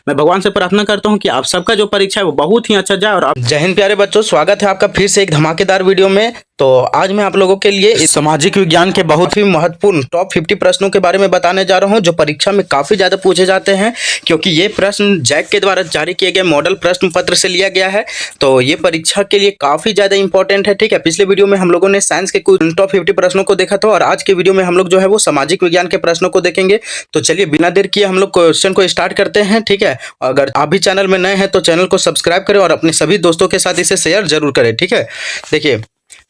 मैं भगवान से प्रार्थना करता हूँ कि आप सबका जो परीक्षा है वो बहुत ही अच्छा जाए। और आप जय हिंद प्यारे बच्चों, स्वागत है आपका फिर से एक धमाकेदार वीडियो में। तो आज मैं आप लोगों के लिए इस सामाजिक विज्ञान के बहुत ही महत्वपूर्ण टॉप 50 प्रश्नों के बारे में बताने जा रहा हूं, जो परीक्षा में काफी ज्यादा पूछे जाते हैं, क्योंकि ये प्रश्न जैक के द्वारा जारी किए गए मॉडल प्रश्न पत्र से लिया गया है। तो ये परीक्षा के लिए काफी ज्यादा इंपॉर्टेंट है। ठीक है, पिछले वीडियो में हम लोगों ने साइंस के कुछ टॉप 50 प्रश्नों को देखा था और आज के वीडियो में हम लोग जो है वो सामाजिक विज्ञान के प्रश्नों को देखेंगे। तो चलिए बिना देर किए हम लोग क्वेश्चन को स्टार्ट करते हैं। ठीक है, अगर आप भी चैनल में नए हैं तो चैनल को सब्सक्राइब करें और अपने सभी दोस्तों के साथ इसे शेयर जरूर करें। ठीक है, देखिए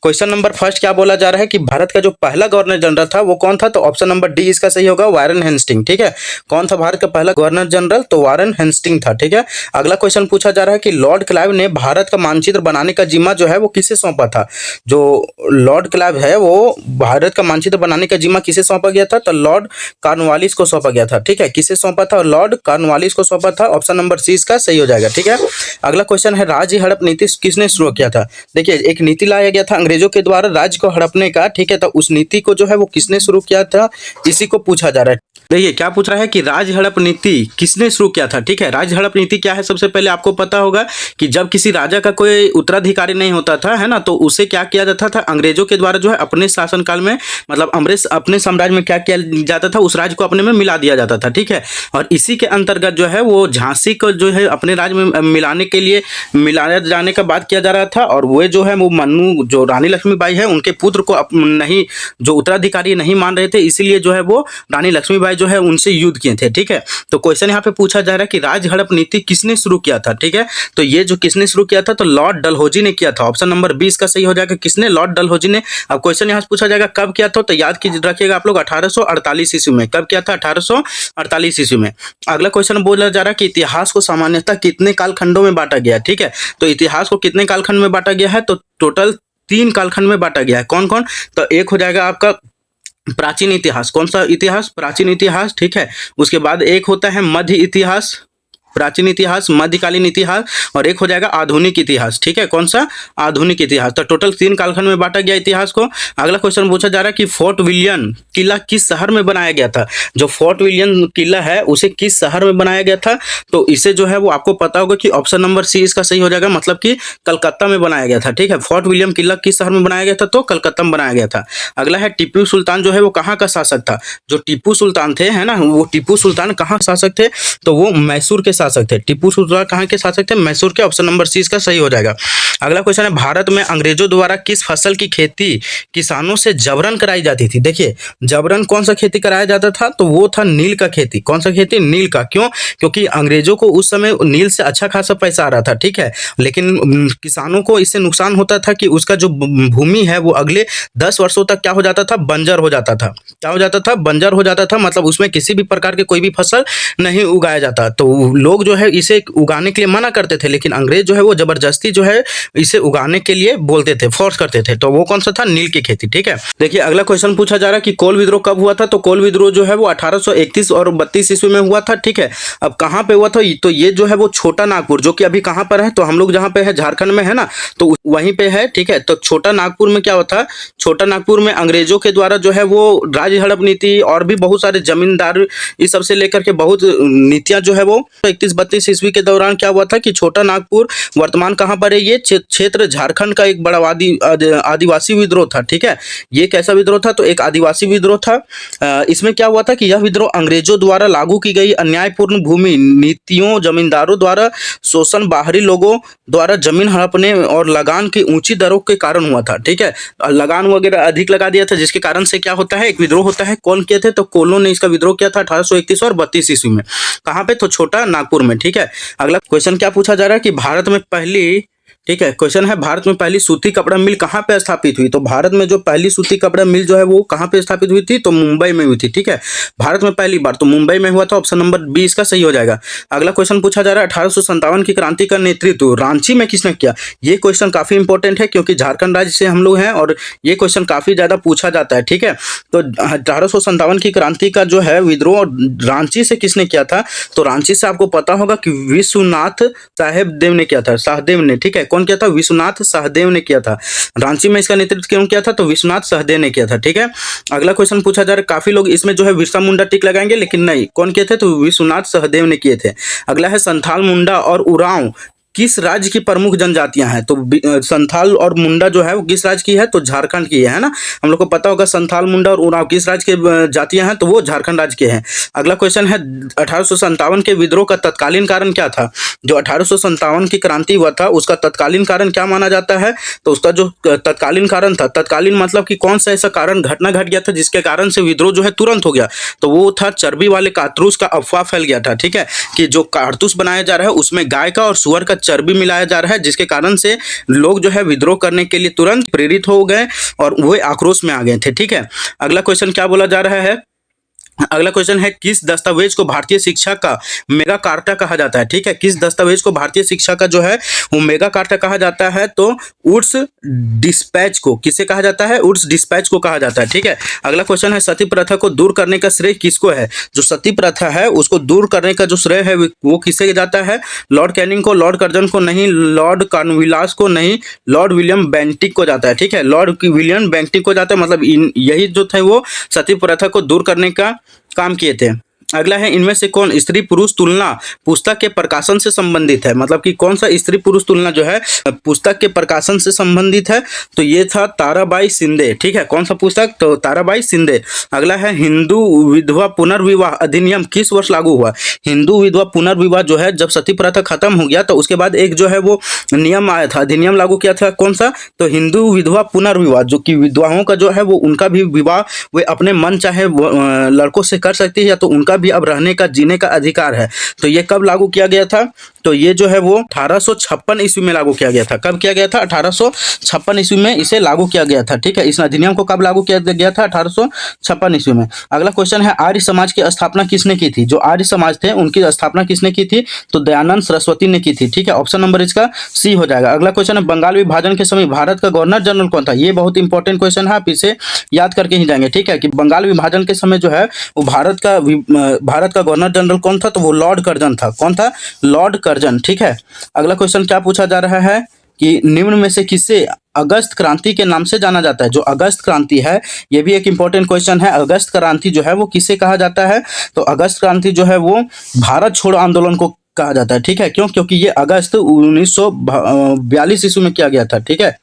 क्वेश्चन नंबर फर्स्ट क्या बोला जा रहा है कि भारत का जो पहला गवर्नर जनरल था वो कौन था? तो ऑप्शन नंबर डी इसका सही होगा, वारेन हेस्टिंग। ठीक है, कौन था भारत का पहला गवर्नर जनरल? तो वारेन हेस्टिंग था। ठीक है, अगला क्वेश्चन पूछा जा रहा है कि लॉर्ड क्लाइव ने भारत का मानचित्र बनाने का जिम्मा जो है वो किसे सौंपा था? जो लॉर्ड क्लाइव है वो भारत का मानचित्र बनाने का जिम्मा किसे सौंपा गया था? तो लॉर्ड कॉर्नवालिस को सौंपा गया था। ठीक है, किसे सौंपा था? लॉर्ड कॉर्नवालिस को सौंपा था। ऑप्शन नंबर सी इसका सही हो जाएगा। ठीक है, अगला क्वेश्चन है राज्य हड़प नीति किसने शुरू किया था? देखिए एक नीति लाया गया था अंग्रेजों के द्वारा राज्य को हड़पने का। ठीक है, तो उस नीति को जो है वो किसने शुरू किया था, इसी को पूछा जा रहा है। देखिए क्या पूछ रहा है कि राज हड़प नीति किसने शुरू किया था? ठीक है, राज हड़प नीति क्या है? सबसे पहले आपको पता होगा कि जब किसी राजा का कोई उत्तराधिकारी नहीं होता था, है ना, तो उसे क्या किया जाता था? अंग्रेजों के द्वारा जो है अपने शासनकाल में, मतलब अंग्रेज अपने साम्राज्य में क्या किया जाता था? उस राज्य को अपने में मिला दिया जाता था। ठीक है, और इसी के अंतर्गत जो है वो झांसी को जो है अपने राज्य में मिलाने के लिए मिलाया जाने का बात किया जा रहा था। और वो जो है वो मन्नू जो रानी लक्ष्मीबाई है उनके पुत्र को नहीं, जो उत्तराधिकारी नहीं मान रहे थे, इसीलिए जो है वो रानी लक्ष्मीबाई जो है उनसे युद्ध किए थे। ठीक है, तो क्वेश्चन यहाँ पे पूछा जा रहा है कि राज हड़प नीति किसने शुरू किया था? ठीक है, तो ये जो किसने शुरू किया था? तो लॉर्ड डलहौजी ने किया था। ऑप्शन नंबर 20 का सही हो जाएगा। किसने? लॉर्ड डलहौजी ने। अब क्वेश्चन यहाँ से पूछा जाएगा कब किया था? तो याद रखिएगा आप लोग 1848 ईस्वी में। कब किया था? 1848 ईस्वी में। अगला क्वेश्चन बोला जा रहा है कि इतिहास को सामान्यतः कितने कालखंडों में बांटा गया? ठीक है, तो इतिहास को कितने कालखंड में बांटा गया है? तो टोटल 3 कालखंड में बांटा गया है। कौन कौन? तो एक हो जाएगा आपका प्राचीन इतिहास। कौन सा इतिहास? प्राचीन इतिहास। ठीक है, उसके बाद एक होता है मध्य इतिहास, प्राचीन इतिहास, मध्यकालीन इतिहास, और एक हो जाएगा आधुनिक इतिहास। ठीक है, कौन सा? आधुनिक इतिहास। तो टोटल 3 कालखंड में बांटा गया इतिहास को। अगला क्वेश्चन पूछा जा रहा है कि फोर्ट विलियम किला किस शहर में बनाया गया था? जो फोर्ट विलियम किला है उसे किस शहर में बनाया गया था? तो इसे जो है वो आपको पता होगा कि ऑप्शन नंबर सी इसका सही हो जाएगा, मतलब कि कलकत्ता में बनाया गया था। ठीक है, फोर्ट विलियम किला किस शहर में बनाया गया था? तो कलकत्ता में बनाया गया था। अगला है टीपू सुल्तान जो है वो कहाँ का शासक था? जो टीपू सुल्तान थे, है ना, वो टीपू सुल्तान कहाँ शासक थे? तो वो मैसूर के शासक थे। टीपू सुल्तान कहाँ के शासक थे? मैसूर के। ऑप्शन नंबर सी इसका सही हो जाएगा। अगला क्वेश्चन है भारत में अंग्रेजों द्वारा किस फसल की खेती किसानों से जबरन कराई जाती थी? देखिए जबरन कौन सा खेती कराया जाता था? तो वो था नील का खेती। कौन सा खेती? नील का। क्यों? क्योंकि अंग्रेजों को उस समय नील से अच्छा खासा पैसा आ रहा था। ठीक है, लेकिन किसानों को इससे नुकसान होता था कि उसका जो भूमि है वो अगले 10 वर्षों तक क्या हो जाता था? बंजर हो जाता था। क्या हो जाता था? बंजर हो जाता था, मतलब उसमें किसी भी प्रकार के कोई भी फसल नहीं उगाया जाता। तो लोग जो है इसे उगाने के लिए मना करते थे, लेकिन अंग्रेज जो है वो जबरदस्ती जो है इसे उगाने के लिए बोलते थे, फोर्स करते थे। तो वो कौन सा था? नील की खेती। ठीक है, देखिए अगला क्वेश्चन पूछा जा रहा है कि कोल विद्रोह कब हुआ था? तो कोल विद्रोह जो है वो 1831 और 32 ईस्वी में हुआ था। ठीक है, अब कहाँ पे हुआ था? तो ये जो है वो छोटा नागपुर, जो कि अभी कहाँ पर है? तो हम लोग जहाँ पे है झारखंड में है ना, तो वहीं पे है। ठीक है, तो छोटा नागपुर में क्या हुआ था? छोटा नागपुर में अंग्रेजों के द्वारा जो है वो राज्य हड़प नीति और भी बहुत सारे जमींदार इस सबसे लेकर के बहुत नीतियां जो है वो 31-32 ईस्वी के दौरान क्या हुआ था कि छोटा नागपुर वर्तमान कहाँ पर है? ये क्षेत्र झारखंड का एक बड़ा आदिवासी विद्रोह था। ठीक है, ये कैसा विद्रोह था? तो एक आदिवासी विद्रोह था। इसमें क्या हुआ था कि यह विद्रोह अंग्रेजों द्वारा लागू की गई अन्यायपूर्ण भूमि नीतियों, जमींदारों द्वारा शोषण, बाहरी लोगों द्वारा जमीन हड़पने और लगान की ऊंची दरों के कारण हुआ था। ठीक है, लगान वगैरह अधिक लगा दिया था, जिसके कारण से क्या होता है? एक विद्रोह होता है। कौन किए थे? तो कोलों ने इसका विद्रोह किया था 1831 और 32 ईस्वी में। कहाँ पे? तो छोटा नागपुर में। ठीक है, अगला क्वेश्चन क्या पूछा जा रहा है कि भारत में पहली, ठीक है, क्वेश्चन है भारत में पहली सूती कपड़ा मिल कहाँ पे स्थापित हुई? तो भारत में जो पहली सूती कपड़ा मिल जो है वो कहाँ पे स्थापित हुई थी? तो मुंबई में हुई थी। ठीक है, भारत में पहली बार तो मुंबई में हुआ था। ऑप्शन नंबर 20 का सही हो जाएगा। अगला क्वेश्चन पूछा जा रहा है 1857 की क्रांति का नेतृत्व रांची में किसने किया? ये क्वेश्चन काफी इंपॉर्टेंट है, क्योंकि झारखंड राज्य से हम लोग हैं और ये क्वेश्चन काफी ज्यादा पूछा जाता है। ठीक है, तो 1857 की क्रांति का जो है विद्रोह रांची से किसने किया था? तो रांची से आपको पता होगा कि विश्वनाथ साहेब देव ने किया था, शाहदेव ने। ठीक है, कौन किया था? विश्वनाथ सहदेव ने किया था। रांची में इसका नेतृत्व क्यों किया था? तो विश्वनाथ सहदेव ने किया था। ठीक है, अगला क्वेश्चन पूछा जा रहा है, काफी लोग इसमें जो है बिरसा मुंडा टिक लगाएंगे, लेकिन नहीं, कौन किए थे? तो विश्वनाथ सहदेव ने किए थे। अगला है संथाल, मुंडा और उरांव किस राज्य की प्रमुख जनजातियां हैं? तो संथाल और मुंडा जो है वो किस राज्य की है? तो झारखंड की है ना। हम लोग को पता होगा संथाल, मुंडा और उरांव किस राज्य के जातियां हैं? तो वो झारखंड राज्य के हैं। अगला क्वेश्चन है 1857 के विद्रोह का तत्कालीन कारण क्या था? जो 1857 की क्रांति हुआ था उसका तत्कालीन कारण क्या माना जाता है? तो उसका जो तत्कालीन कारण था, तत्कालीन मतलब कि कौन सा ऐसा कारण घटना घट गया था जिसके कारण से विद्रोह जो है तुरंत हो गया? तो वो था चर्बी वाले कारतूस का अफवाह फैल गया था। ठीक है, कि जो कारतूस बनाया जा रहा है उसमें गाय का और सुअर का चर्बी मिलाया जा रहा है, जिसके कारण से लोग जो है विद्रोह करने के लिए तुरंत प्रेरित हो गए और वो आक्रोश में आ गए थे। ठीक है, अगला क्वेश्चन क्या बोला जा रहा है? अगला क्वेश्चन है किस दस्तावेज को भारतीय शिक्षा का मेगा कार्टा कहा जाता है? ठीक है, किस दस्तावेज को भारतीय शिक्षा का जो है वो मेगा कार्टा कहा जाता है? तो वुड्स डिस्पैच को किसे कहा जाता है? वुड्स डिस्पैच को कहा जाता है। ठीक है, अगला क्वेश्चन है सती प्रथा को दूर करने का श्रेय किसको है? जो सती प्रथा है उसको दूर करने का जो श्रेय है वो किसे जाता है? लॉर्ड कैनिंग को, लॉर्ड कर्जन को नहीं, लॉर्ड कॉर्नवालिस को नहीं, लॉर्ड विलियम बेंटिक को जाता है। ठीक है, लॉर्ड विलियम बेंटिक को जाता है, मतलब यही जो थे वो सती प्रथा को दूर करने का काम किए थे। अगला है इनमें से कौन स्त्री पुरुष तुलना पुस्तक के प्रकाशन से संबंधित है? मतलब कि कौन सा स्त्री पुरुष तुलना जो है पुस्तक के प्रकाशन से संबंधित है? तो ये था ताराबाई शिंदे। ठीक है, कौन सा पुस्तक? तो ताराबाई शिंदे। अगला है हिंदू विधवा पुनर्विवाह अधिनियम किस वर्ष लागू हुआ? हिंदू विधवा पुनर्विवाह जो है जब सती प्रथा खत्म हो गया तो उसके बाद एक जो है वो नियम आया था, अधिनियम लागू किया था। कौन सा? तो हिंदू विधवा पुनर्विवाह, जो कि विधवाओं का जो है वो उनका भी विवाह वे अपने मन चाहे लड़कों से कर सकती है या तो उनका भी अब रहने का जीने का अधिकार है। तो ये कब लागू किया गया था? तो ये जो है वो 1856 ईस्वी में लागू किया गया था। कब किया गया था? 1856 ईस्वी में इसे लागू किया गया था। ठीक है, इस अधिनियम को कब लागू किया गया था? 1856 ईस्वी में। अगला क्वेश्चन है आर्य समाज की स्थापना किसने की थी? जो आर्य समाज थे उनकी स्थापना किसने की थी? तो दयानंद सरस्वती ने की थी। ठीक है, ऑप्शन नंबर इसका सी हो जाएगा। अगला क्वेश्चन है बंगाल विभाजन के समय भारत का गवर्नर जनरल कौन था? ये बहुत इंपॉर्टेंट क्वेश्चन है, आप इसे याद करके ही जाएंगे। ठीक है, कि बंगाल विभाजन के समय जो है वो भारत का गवर्नर जनरल कौन था? तो वो लॉर्ड कर्जन था। कौन था? Lord Curzon. ठीक है, अगला क्वेश्चन क्या पूछा जा रहा है कि निम्न में से किसे अगस्त क्रांति के नाम से जाना जाता है? जो अगस्त क्रांति है ये भी एक इंपॉर्टेंट क्वेश्चन है। अगस्त क्रांति जो है वो किसे कहा जाता है? तो अगस्त क्रांति जो है वो भारत छोड़ो आंदोलन को कहा जाता है। ठीक है, क्यों? क्योंकि ये अगस्त 1942 ईस्वी में किया गया था। ठीक है,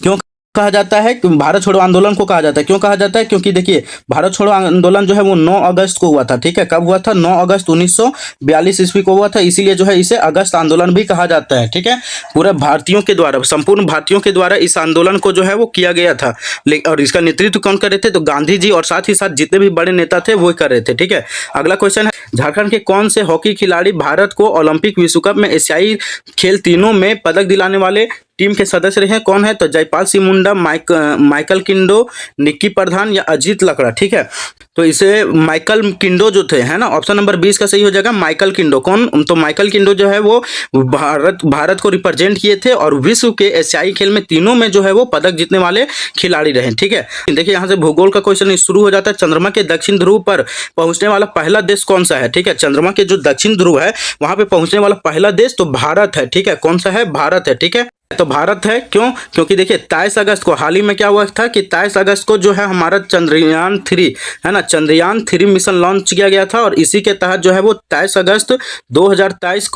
क्यों कहा जाता है? भारत छोड़ो आंदोलन को कहा जाता है। क्यों कहा जाता है? क्योंकि देखिए भारत छोड़ो आंदोलन जो है वो 9 अगस्त को हुआ था। ठीक है, कब हुआ था? 9 अगस्त 1942 ईस्वी को हुआ था, इसीलिए जो है इसे अगस्त आंदोलन भी कहा जाता है। ठीक है, पूरे भारतीयों के द्वारा, संपूर्ण भारतीयों के द्वारा इस आंदोलन को जो है वो किया गया था। और इसका नेतृत्व कौन कर रहे थे? तो गांधी जी और साथ ही साथ जितने भी बड़े नेता थे वो कर रहे थे। ठीक है, अगला क्वेश्चन है झारखंड के कौन से हॉकी खिलाड़ी भारत को ओलंपिक, विश्व कप में एशियाई खेल तीनों में पदक दिलाने वाले टीम के सदस्य रहे? कौन है? तो जयपाल सिंह मुंडा, माइकल किंडो, निक्की प्रधान या अजीत लकड़ा। ठीक है, तो इसे माइकल किंडो जो थे, है ना, ऑप्शन नंबर 20 का सही हो जाएगा माइकल किंडो। कौन? तो माइकल किंडो जो है वो भारत को रिप्रेजेंट किए थे और विश्व के एशियाई खेल में तीनों में जो है वो पदक जीतने वाले खिलाड़ी रहे। ठीक है, देखिए यहाँ से भूगोल का क्वेश्चन शुरू हो जाता है। चंद्रमा के दक्षिण ध्रुव पर पहुंचने वाला पहला देश कौन सा है? ठीक है, चंद्रमा के जो दक्षिण ध्रुव है वहां पे पहुंचने वाला पहला देश तो भारत है। ठीक है, कौन सा है? भारत है। ठीक है, तो भारत है। क्यों? क्योंकि देखिए 23 अगस्त को हाल ही में क्या हुआ था कि 23 अगस्त को जो है हमारा चंद्रयान 3 है ना, चंद्रयान 3 मिशन लॉन्च किया गया था और इसी के तहत जो है वो 23 अगस्त 2023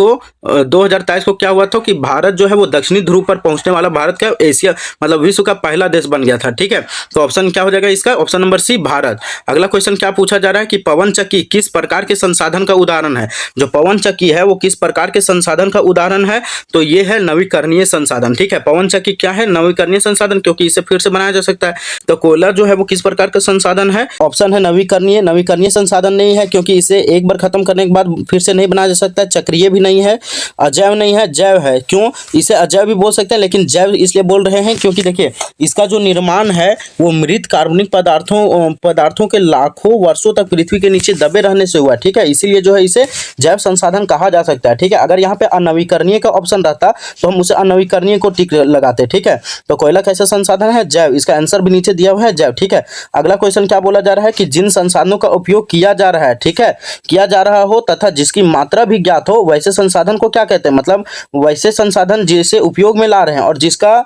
को क्या हुआ था कि भारत जो है वो दक्षिणी ध्रुव पर पहुंचने वाला भारत का एशिया मतलब विश्व का पहला देश बन गया था। ठीक है, तो ऑप्शन क्या हो जाएगा इसका? Option number C, Bharat. अगला क्वेश्चन क्या पूछा जा रहा है कि पवन चक्की किस प्रकार के संसाधन का उदाहरण है? जो पवन चक्की है वो किस प्रकार के संसाधन का उदाहरण है? तो ये है नवीकरणीय संसाधन। ठीक है, पवन चक्की क्या है? नवीकरणीय संसाधन, क्योंकि इसे फिर से बनाया जा सकता है। तो कोयला जो है वो किस प्रकार का संसाधन है? ऑप्शन है नवीकरणीय। नवीकरणीय संसाधन नहीं है क्योंकि इसे एक बार खत्म करने के बाद फिर से नहीं बनाया जा सकता है। चक्रीय भी नहीं है, अजैव नहीं है, जैव है। क्यों? इसे अजैव भी बोल सकते हैं लेकिन जैव इसलिए बोल रहे हैं क्योंकि देखिए इसका जो निर्माण है वो मृत कार्बनिक पदार्थों के लाखों वर्षों तक पृथ्वी के नीचे दबे रहने से हुआ। ठीक है, इसीलिए जो है इसे जैव संसाधन कहा जा सकता है। ठीक है, अगर यहाँ पे अनवीकरणीय का ऑप्शन रहता तो हम उसे अनवीकरणीय पानी को टिक लगाते, ठीक है। तो कोयला कैसा संसाधन है? जैव। इसका आंसर भी नीचे दिया हुआ है, जैव, ठीक है। अगला क्वेश्चन क्या बोला जा रहा है कि जिन संसाधनों का उपयोग किया जा रहा है, ठीक है, किया जा रहा हो तथा जिसकी मात्रा भी ज्ञात हो, वैसे संसाधन को क्या कहते हैं? मतलब वैसे संसाधन जिसे उपयोग में ला रहे हैं और जिसका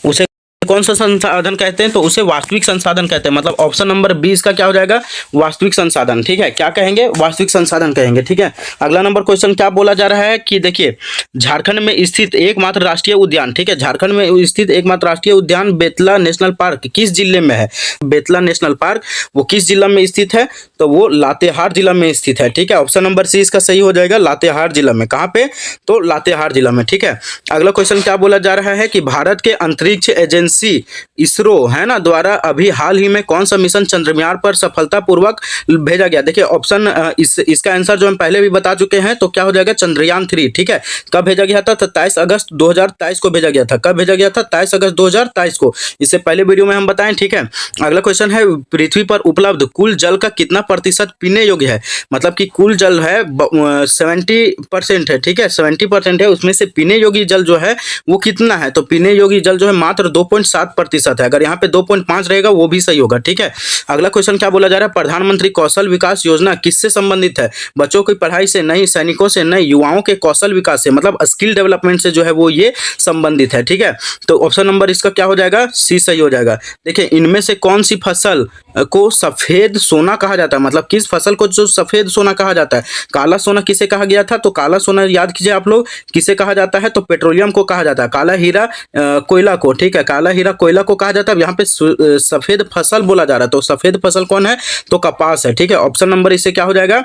उसे कौन सा संसाधन कहते हैं? तो उसे वास्तविक संसाधन कहते हैं। मतलब ऑप्शन नंबर 20 का क्या हो जाएगा? वास्तविक संसाधन, ठीक है। क्या कहेंगे? वास्तविक संसाधन कहेंगे, ठीक है। अगला नंबर क्वेश्चन क्या बोला जा रहा है कि देखिए, झारखंड में स्थित एकमात्र राष्ट्रीय उद्यान, ठीक है, झारखंड में स्थित एकमात्र राष्ट्रीय उद्यान बेतला नेशनल पार्क किस जिले में है? बेतला नेशनल पार्क वो किस जिला में स्थित है? तो वो लातेहार जिला में स्थित है, ठीक है। ऑप्शन नंबर सी इसका सही हो जाएगा, लातेहार जिला में। कहाँ पे? तो लातेहार जिला में, ठीक है। अगला क्वेश्चन क्या बोला जा रहा है कि भारत के अंतरिक्ष एजेंसी इसरो है ना द्वारा अभी हाल ही में कौन सा मिशन चंद्रयान पर सफलतापूर्वक भेजा गया? देखिए ऑप्शन इसका आंसर जो हम पहले भी बता चुके हैं, तो क्या हो जाएगा? चंद्रयान 3, ठीक है। कब भेजा गया था? 23 अगस्त 2023 को भेजा गया था। कब भेजा गया था? 23 अगस्त 2023 को। इससे पहले वीडियो में हम बताएं, ठीक है। अगला क्वेश्चन है पृथ्वी पर उपलब्ध कुल जल का कितना प्रतिशत पीने योग्य है? मतलब कि कुल जल है 70% है, ठीक है, 70% है, उसमें से पीने योग्य जल जो है वो कितना है? तो पीने योग्य जल जो है मात्र 2.7% है। अगर यहाँ पे 2.5 रहेगा वो भी सही होगा, ठीक है। अगला क्वेश्चन क्या बोला जा रहा है? प्रधानमंत्री कौशल विकास योजना किससे संबंधित है? बच्चों की पढ़ाई से नहीं, सैनिकों से नहीं, युवाओं के कौशल विकास से, मतलब स्किल डेवलपमेंट से जो है वो ये संबंधित है, ठीक है। तो ऑप्शन नंबर इसका क्या हो जाएगा? सी सही हो जाएगा। देखिए इनमें से कौन सी फसल को सफेद सोना कहा जाता है? मतलब किस फसल को जो सफेद सोना कहा जाता है? काला सोना किसे कहा गया था? तो काला सोना याद कीजिए आप लोग, किसे कहा जाता है? तो पेट्रोलियम को कहा जाता है। काला हीरा कोयला को, ठीक है, काला हीरा कोयला को कहा जाता है। यहाँ पे सफेद फसल बोला जा रहा है, तो सफेद फसल कौन है? तो कपास है, ठीक है। ऑप्शन नंबर इससे क्या हो जाएगा?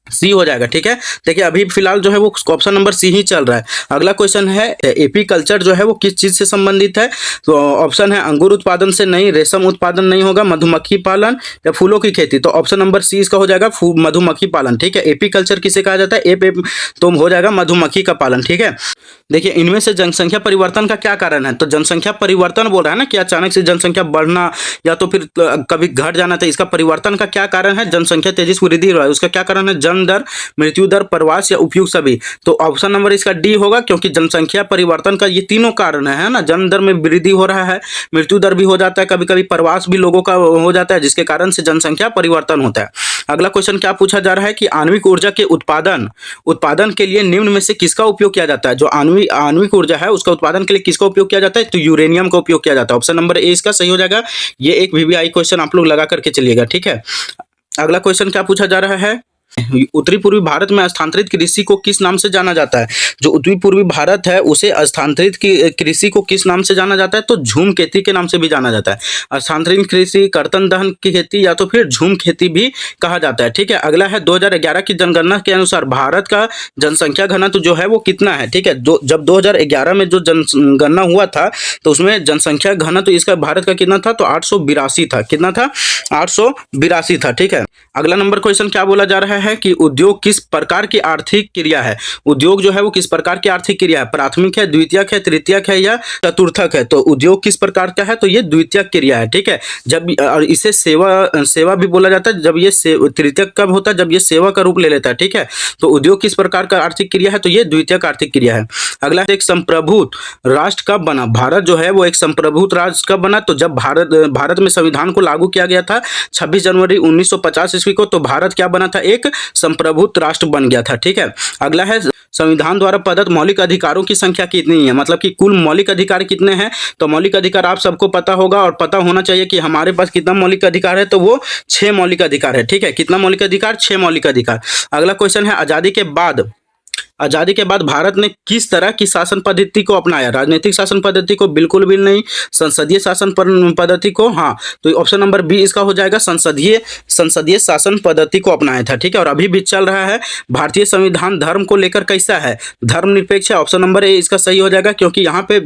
सी हो जाएगा, ठीक है। देखिए अभी फिलहाल जो है वो ऑप्शन नंबर सी ही चल रहा है। अगला क्वेश्चन है एपी कल्चर जो है वो किस चीज से संबंधित है? तो ऑप्शन है अंगूर उत्पादन से नहीं, रेशम उत्पादन नहीं होगा, मधुमक्खी पालन या फूलों की खेती। तो ऑप्शन नंबर सी इसका हो जाएगा मधुमक्खी पालन, ठीक है। एपी कल्चर किसे कहा जाता है? तो हो जाएगा मधुमक्खी का पालन, ठीक है। देखिए इनमें से जनसंख्या परिवर्तन का क्या कारण है? तो जनसंख्या परिवर्तन बोल रहा है ना कि अचानक से जनसंख्या बढ़ना या तो फिर कभी घट जाना, तो इसका परिवर्तन का क्या कारण है? जनसंख्या तेजी से वृद्धि हो रहा है, उसका क्या कारण है? जन्म दर, मृत्यु दर, प्रवास या उपयुक्त सभी। तो ऑप्शन नंबर इसका डी होगा, क्योंकि जनसंख्या परिवर्तन का ये तीनों कारण है ना। जन्म दर में वृद्धि हो रहा है, मृत्यु दर भी हो जाता है, कभी कभी प्रवास भी लोगों का हो जाता है, जिसके कारण से जनसंख्या परिवर्तन होता है। अगला क्वेश्चन क्या पूछा जा रहा है कि आणविक ऊर्जा के उत्पादन के लिए निम्न में से किसका उपयोग किया जाता है? जो आणविक ऊर्जा है उसका उत्पादन के लिए किसका उपयोग किया जाता है? तो यूरेनियम का उपयोग किया जाता है। ऑप्शन नंबर ए इसका सही हो जाएगा। ये एक वीवीआई क्वेश्चन आप लोग लगा करके चलिएगा, ठीक है। अगला क्वेश्चन क्या पूछा जा रहा है? उत्तरी पूर्वी भारत में स्थानांतरित कृषि को किस नाम से जाना जाता है? जो उत्तरी पूर्वी भारत है उसे स्थानांतरित कृषि को किस नाम से जाना जाता है? तो झूम खेती के नाम से भी जाना जाता है। स्थानांतरित कृषि, कर्तन दहन की खेती या तो फिर झूम खेती भी कहा जाता है, ठीक है। अगला है 2011 की जनगणना के अनुसार भारत का जनसंख्या घनत्व जो है वो कितना है? ठीक है, जब 2011 में जो जनगणना हुआ था तो उसमें जनसंख्या घनत्व इसका भारत का कितना था? तो 882 था। कितना था? 882 था, ठीक है। अगला नंबर क्वेश्चन क्या बोला जा रहा है कि उद्योग किस प्रकार की आर्थिक क्रिया है? उद्योग जो है वो किस प्रकार की आर्थिक क्रिया है? प्राथमिक है, द्वितीयक है, तृतीयक है या चतुर्थक है? तो उद्योग किस प्रकार का है? तो ये द्वितीयक क्रिया है, ठीक है। जब और इसे सेवा भी बोला जाता है। जब ये तृतीयक कब होता है? जब ये सेवा का रूप ले लेता है, ठीक है। तो उद्योग किस प्रकार का आर्थिक क्रिया है? तो ये द्वितीयक आर्थिक क्रिया है। अगला एक संप्रभुत राष्ट्र कब बना? भारत जो है वो एक संप्रभुत राष्ट्र कब बना? तो जब भारत में संविधान को लागू किया गया था 26 जनवरी 1950 ईस्वी को, तो भारत क्या बना था? एक संप्रभुत राष्ट्र बन गया था, ठीक है। अगला है संविधान द्वारा प्रदत्त मौलिक अधिकारों की संख्या कितनी है? मतलब कि कुल मौलिक अधिकार कितने हैं? तो मौलिक अधिकार आप सबको पता होगा और पता होना चाहिए कि हमारे पास कितना मौलिक अधिकार है। तो वो 6 मौलिक अधिकार है, ठीक है। कितना मौलिक अधिकार? 6 मौलिक अधिकार। अगला क्वेश्चन है आजादी के बाद भारत ने किस तरह की शासन पद्धति को अपनाया? राजनीतिक शासन पद्धति को? बिल्कुल भी नहीं। संसदीय शासन पद्धति को? हाँ, तो ऑप्शन नंबर बी इसका हो जाएगा, संसदीय शासन पद्धति को अपनाया था, ठीक है। और अभी भी चल रहा है। भारतीय संविधान धर्म को लेकर कैसा है? धर्मनिरपेक्ष है। ऑप्शन नंबर ए इसका सही हो जाएगा, क्योंकि यहाँ पे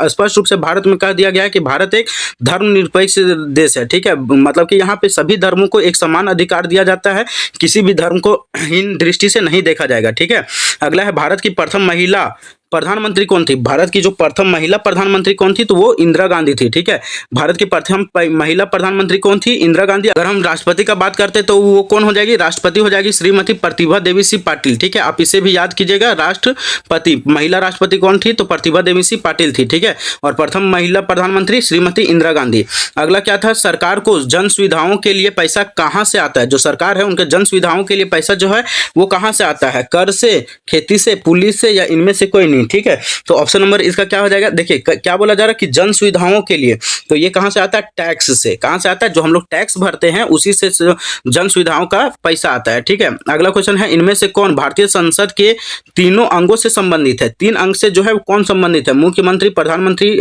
स्पष्ट रूप से भारत में कह दिया गया है कि भारत एक धर्मनिरपेक्ष देश है, ठीक है। मतलब कि यहाँ पे सभी धर्मों को एक समान अधिकार दिया जाता है, किसी भी धर्म को हीन दृष्टि से नहीं देखा जाएगा, ठीक है। अगला है भारत की प्रथम महिला प्रधानमंत्री कौन थी? भारत की जो प्रथम महिला प्रधानमंत्री कौन थी? तो वो इंदिरा गांधी थी। ठीक है, भारत की प्रथम महिला प्रधानमंत्री कौन थी? इंदिरा गांधी। अगर हम राष्ट्रपति का बात करते तो वो कौन हो जाएगी? राष्ट्रपति हो जाएगी श्रीमती प्रतिभा देवी सिंह पाटिल। ठीक है, आप इसे भी याद कीजिएगा। राष्ट्रपति, महिला राष्ट्रपति कौन थी? तो प्रतिभा देवी सिंह पाटिल थी। ठीक है, और प्रथम महिला प्रधानमंत्री श्रीमती इंदिरा गांधी। अगला क्या था? सरकार को जन सुविधाओं के लिए पैसा कहां से आता है? जो सरकार है उनके जन सुविधाओं के लिए पैसा जो है वो कहां से आता है? कर से, खेती से, पुलिस से, या इनमें से कोई नहीं। ठीक है, तो ऑप्शन नंबर इसका क्या हो जाएगा? देखिए क्या बोला जा रहा है कि जन सुविधाओं के लिए, तो ये कहां से आता है? टैक्स से। कहां से आता है? जो हम लोग टैक्स भरते हैं उसी से जन सुविधाओं का पैसा आता है। ठीक है, अगला क्वेश्चन है, इनमें से कौन भारतीय संसद के तीनों अंगों से संबंधित है? तीन अंग से जो है कौन संबंधित है? मुख्यमंत्री, प्रधानमंत्री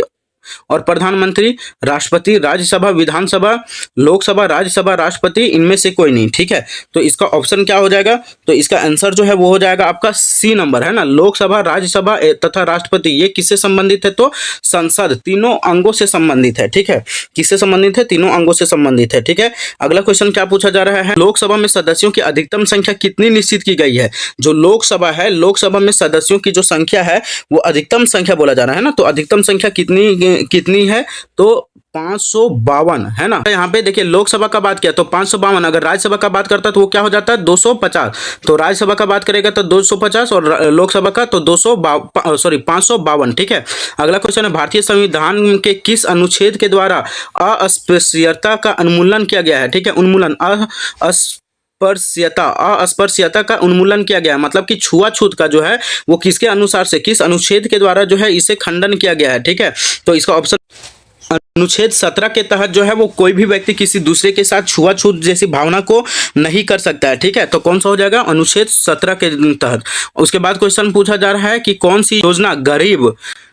और प्रधानमंत्री, राष्ट्रपति, राज्यसभा, विधानसभा, लोकसभा, राज्यसभा, राष्ट्रपति, इनमें से कोई नहीं। ठीक है, तो इसका ऑप्शन क्या हो जाएगा? तो इसका आंसर जो है वो हो जाएगा आपका सी नंबर, है ना। लोकसभा, राज्यसभा तथा राष्ट्रपति ये किससे संबंधित है? तो संसद, तीनों अंगों से संबंधित है। ठीक है, किससे संबंधित है? तीनों अंगों से संबंधित है। ठीक है, अगला क्वेश्चन क्या पूछा जा रहा है? लोकसभा में सदस्यों की अधिकतम संख्या कितनी निश्चित की गई है? जो लोकसभा है, लोकसभा में सदस्यों की जो संख्या है वो अधिकतम संख्या बोला जा रहा है ना। तो अधिकतम संख्या कितनी है? तो 552, है ना। यहाँ पे देखिए लोकसभा का बात किया तो 552, अगर राज्यसभा का बात करता तो वो क्या हो जाता है? 250। तो राज्यसभा का बात करेगा तो 250 और लोकसभा का तो 552। ठीक है, अगला क्वेश्चन है, भारतीय संविधान के किस अनुच्छेद के द्वारा अस्पृश्यता का उन्मूलन किया गया है? ठीक है, उन्मूलन, अस्पृश्यता का उन्मूलन किया गया है, मतलब कि छुआछूत का जो है वो किसके अनुसार से, किस अनुच्छेद के द्वारा जो है इसे खंडन किया गया है? ठीक है, तो इसका ऑप्शन अनुच्छेद 17 के तहत जो है वो कोई भी व्यक्ति किसी दूसरे के साथ छुआछूत जैसी भावना को नहीं कर सकता है। ठीक है, तो कौन सा हो जाएगा? अनुच्छेद 17 के तहत। उसके बाद क्वेश्चन पूछा जा रहा है कि कौन सी योजना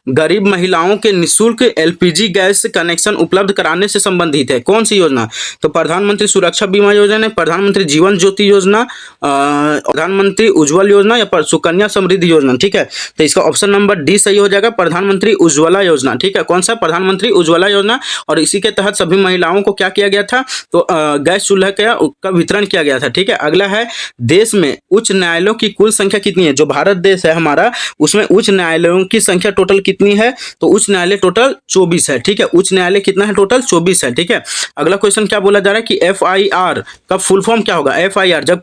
गरीब महिलाओं के निःशुल्क एलपीजी गैस कनेक्शन उपलब्ध कराने से संबंधित है? कौन सी योजना? तो प्रधानमंत्री सुरक्षा बीमा योजना, प्रधानमंत्री जीवन ज्योति योजना, प्रधानमंत्री उज्ज्वल योजना, या सुकन्या समृद्धि योजना। ठीक है, तो इसका ऑप्शन नंबर डी सही हो जाएगा, प्रधानमंत्री उज्ज्वला योजना। ठीक है, कौन सा? प्रधानमंत्री उज्ज्वला योजना। और इसी के तहत सभी महिलाओं को क्या किया गया था? तो गैस चूल्हा का वितरण किया गया था। ठीक है, अगला है, देश में उच्च न्यायालयों की कुल संख्या कितनी है? जो भारत देश है हमारा उसमें उच्च न्यायालयों की संख्या टोटल कितनी है? तो उच्च न्यायालय टोटल 24 है। ठीक है, उच्च न्यायालय कितना है? टोटल 24 है। ठीक है, अगला क्वेश्चन क्या बोला जा रहा है कि FIR का फुल फॉर्म क्या होगा? FIR, जब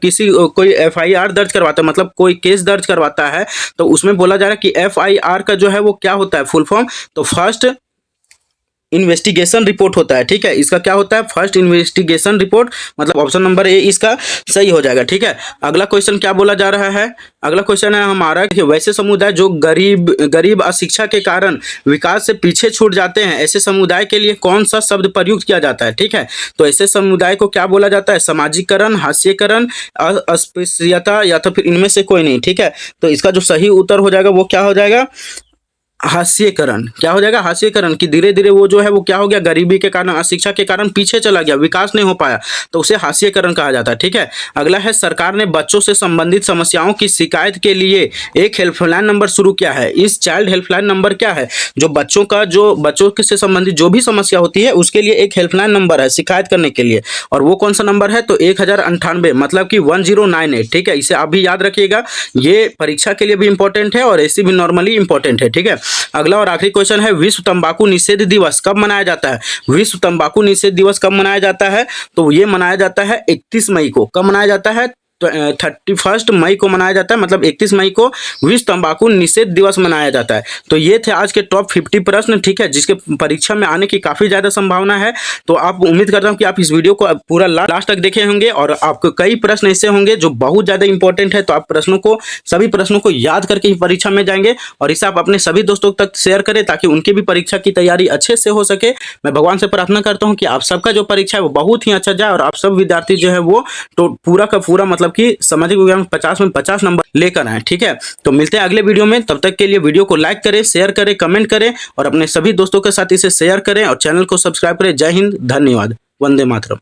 कोई FIR दर्ज करवाता है, मतलब कोई केस दर्ज करवाता है, तो उसमें बोला जा रहा है कि FIR का जो है वो क्या होता है फुल फॉर्म? तो फर्स्ट इन्वेस्टिगेशन रिपोर्ट होता है। ठीक है, इसका क्या होता है? फर्स्ट इन्वेस्टिगेशन रिपोर्ट, मतलब ऑप्शन नंबर ए इसका सही हो जाएगा। ठीक है, अगला क्वेश्चन क्या बोला जा रहा है? अगला क्वेश्चन है हमारा कि वैसे समुदाय जो गरीब अशिक्षा के कारण विकास से पीछे छूट जाते हैं, ऐसे समुदाय के लिए कौन सा शब्द प्रयुक्त किया जाता है? ठीक है, तो ऐसे समुदाय को क्या बोला जाता है? समाजीकरण, हास्यकरण, अस्पृश्यता, या तो फिर इनमें से कोई नहीं। ठीक है, तो इसका जो सही उत्तर हो जाएगा वो क्या हो जाएगा? हास्यकरण। क्या हो जाएगा? हास्यकरण, कि धीरे धीरे वो जो है वो क्या हो गया? गरीबी के कारण, अशिक्षा के कारण पीछे चला गया, विकास नहीं हो पाया, तो उसे हास्यकरण कहा जाता है। ठीक है, अगला है, सरकार ने बच्चों से संबंधित समस्याओं की शिकायत के लिए एक हेल्पलाइन नंबर शुरू किया है। इस चाइल्ड हेल्पलाइन नंबर क्या है? जो बच्चों से संबंधित जो भी समस्या होती है उसके लिए एक हेल्पलाइन नंबर है शिकायत करने के लिए, और वो कौन सा नंबर है? तो 1098, मतलब कि 1098। ठीक है, इसे आप भी याद रखिएगा, ये परीक्षा के लिए भी इंपॉर्टेंट है और ऐसे भी नॉर्मली इंपॉर्टेंट है। ठीक है, अगला और आखिरी क्वेश्चन है, विश्व तंबाकू निषेध दिवस कब मनाया जाता है? विश्व तंबाकू निषेध दिवस कब मनाया जाता है? तो ये मनाया जाता है 31 मई को। कब मनाया जाता है? 31 मई को मनाया जाता है, मतलब 31 मई को विश्व तंबाकू निषेध दिवस मनाया जाता है। तो ये थे आज के टॉप 50 प्रश्न। ठीक है, जिसके परीक्षा में आने की काफी ज्यादा संभावना है। तो आप उम्मीद करता हूं कि आप इस वीडियो को पूरा लास्ट तक देखे होंगे और आपको कई प्रश्न ऐसे होंगे जो बहुत ज्यादा इंपॉर्टेंट है। तो आप सभी प्रश्नों को याद करके ही परीक्षा में जाएंगे और इसे आप अपने सभी दोस्तों तक शेयर करें ताकि उनकी भी परीक्षा की तैयारी अच्छे से हो सके। मैं भगवान से प्रार्थना करता हूँ कि आप सबका जो परीक्षा है वो बहुत ही अच्छा जाए और आप सब विद्यार्थी जो है वो तो पूरा का पूरा मतलब कि सामाजिक विज्ञान 50 में 50 नंबर लेकर आए। ठीक है, तो मिलते हैं अगले वीडियो में। तब तक के लिए वीडियो को लाइक करें, शेयर करें, कमेंट करें और अपने सभी दोस्तों के साथ इसे शेयर करें और चैनल को सब्सक्राइब करें। जय हिंद, धन्यवाद, वंदे मातरम।